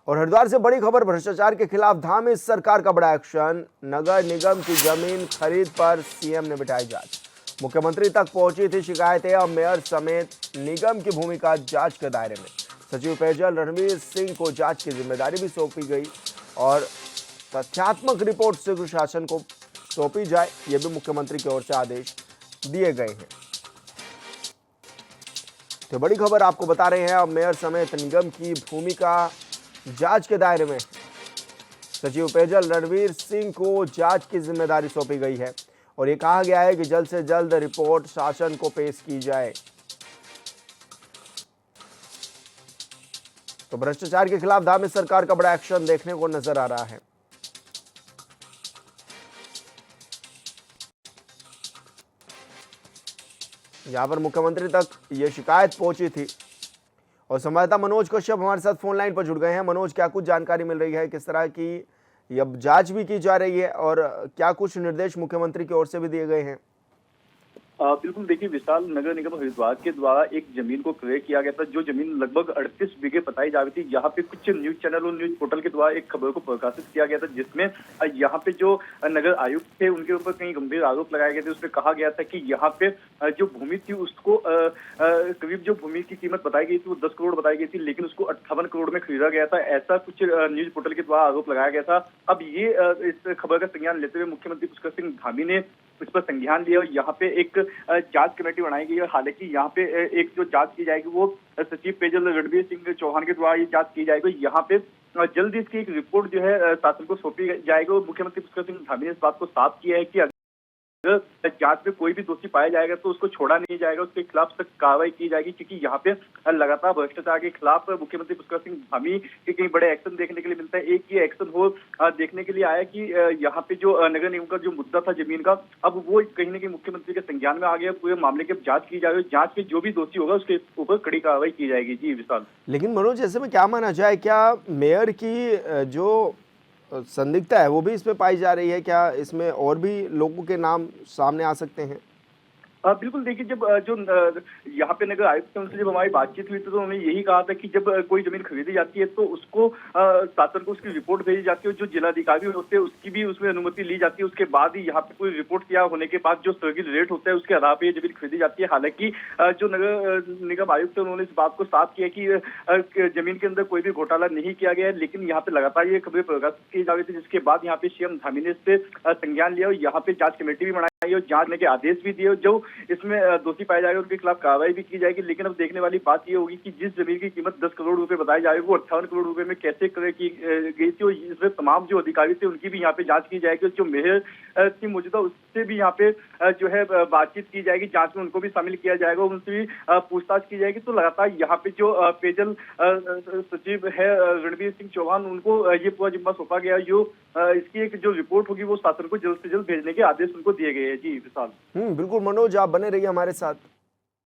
और हरिद्वार से बड़ी खबर, भ्रष्टाचार के खिलाफ धामी सरकार का बड़ा एक्शन। नगर निगम की जमीन खरीद पर सीएम ने बिठाई जांच। मुख्यमंत्री तक पहुंची थी शिकायतें। अब मेयर समेत निगम की भूमिका जांच के दायरे में। सचिव पेयजल रणवीर सिंह को जांच की जिम्मेदारी भी सौंपी गई और तथ्यात्मक रिपोर्ट शीघ्र शासन को सौंपी जाए, यह भी मुख्यमंत्री की ओर से आदेश दिए गए हैं। तो बड़ी खबर आपको बता रहे हैं, अब मेयर समेत निगम की भूमिका जांच के दायरे में। सचिव पेयजल रणवीर सिंह को जांच की जिम्मेदारी सौंपी गई है और ये कहा गया है कि जल्द से जल्द रिपोर्ट शासन को पेश की जाए। तो भ्रष्टाचार के खिलाफ धामी सरकार का बड़ा एक्शन देखने को नजर आ रहा है। यहां पर मुख्यमंत्री तक ये शिकायत पहुंची थी और संवाददाता मनोज कश्यप हमारे साथ फोन लाइन पर जुड़ गए हैं। मनोज, क्या कुछ जानकारी मिल रही है, किस तरह की अब जांच भी की जा रही है और क्या कुछ निर्देश मुख्यमंत्री की ओर से भी दिए गए हैं? बिल्कुल, देखिए विशाल, नगर निगम हरिद्वार के द्वारा एक जमीन को क्रय किया गया था, जो जमीन लगभग 38 बीघे बताई जा रही थी। यहाँ पे कुछ न्यूज चैनल और न्यूज पोर्टल के द्वारा एक खबर को प्रकाशित किया गया था, जिसमें यहाँ पे जो नगर आयुक्त थे उनके ऊपर कई गंभीर आरोप लगाए गए थे। उसमें कहा गया था कि यहाँ पे जो भूमि थी उसको करीब जो भूमि की कीमत बताई गई थी वो 10 करोड़ बताई गई थी, लेकिन उसको 58 करोड़ में खरीदा गया था। ऐसा कुछ न्यूज पोर्टल के द्वारा आरोप लगाया गया था। अब ये इस खबर का संज्ञान लेते हुए मुख्यमंत्री पुष्कर सिंह धामी ने इस पर संज्ञान लिया और यहाँ पे एक जांच कमेटी बनाई गई है। हालांकि यहाँ पे एक जो जांच की जाएगी वो सचिव पेयजल रणवीर सिंह चौहान के द्वारा ये जांच की जाएगी। यहाँ पे जल्द इसकी एक रिपोर्ट जो है शासन को सौंपी जाएगी और मुख्यमंत्री पुष्कर सिंह धामी ने इस बात को साफ किया है कि जांच में कोई भी दोषी पाया जाएगा तो उसको छोड़ा नहीं जाएगा, उसके खिलाफ सख्त कार्रवाई की जाएगी। क्योंकि यहाँ पे लगातार भ्रष्टाचार के खिलाफ मुख्यमंत्री पुष्कर सिंह धामी के कई बड़े एक्शन देखने के लिए मिलता है। एक ये एक्शन हो देखने के लिए आया कि यहाँ पे जो नगर निगम का जो मुद्दा था जमीन का, अब वो कहीं ना कहीं मुख्यमंत्री के संज्ञान में आ गया। पूरे मामले की जांच की जाएगी, जांच में जो भी दोषी होगा उसके ऊपर कड़ी कार्रवाई की जाएगी। जी विशाल। लेकिन मनोज, ऐसे में क्या माना जाए, क्या मेयर की जो संदिग्धता है वो भी इसमें पाई जा रही है? क्या इसमें और भी लोगों के नाम सामने आ सकते हैं? बिल्कुल, देखिए जब जो यहाँ पे नगर आयुक्त उनसे जब हमारी बातचीत हुई थी तो उन्होंने यही कहा था कि जब कोई जमीन खरीदी जाती है तो उसको शासन को उसकी रिपोर्ट भेजी जाती है और जो जिलाधिकारी होते हैं उसकी भी उसमें अनुमति ली जाती है। उसके बाद ही यहाँ पे कोई रिपोर्ट तैयार होने के बाद जो सर्किल रेट होता है उसके आधार पर जमीन खरीदी जाती है। हालांकि जो नगर निगम आयुक्त है उन्होंने इस बात को साफ किया कि जमीन के अंदर कोई भी घोटाला नहीं किया गया है। लेकिन यहाँ पे लगातार ये खबरें प्रकाशित की जा रही थी, जिसके बाद यहाँ पे सीएम धामी ने इस पे संज्ञान लिया और यहाँ पे जांच कमेटी भी बनाई और जांच के आदेश भी दिए। जो इसमें दोषी पाए जाएंगे उनके खिलाफ कार्रवाई भी की जाएगी। लेकिन अब देखने वाली बात ये होगी कि जिस जमीन की कीमत 10 करोड़ रुपए बताई जा रही है वो 58 करोड़ रुपए में कैसे क्रय की गई थी और इसमें तमाम जो अधिकारी थे उनकी भी यहाँ पे जांच की जाएगी। जो मेयर थी मौजूदा उससे भी यहाँ पे जो है बातचीत की जाएगी, जांच में उनको भी शामिल किया जाएगा, उनसे भी पूछताछ की जाएगी। तो लगातार यहाँ पे जो पेयजल सचिव है रणवीर सिंह चौहान, उनको ये पूरा जिम्मा सौंपा गया। जो इसकी एक जो रिपोर्ट होगी वो शासन को जल्द से जल्द भेजने के आदेश उनको दिए गए हैं। जी विशाल। बिल्कुल मनोज, आप बने रहिए हमारे साथ।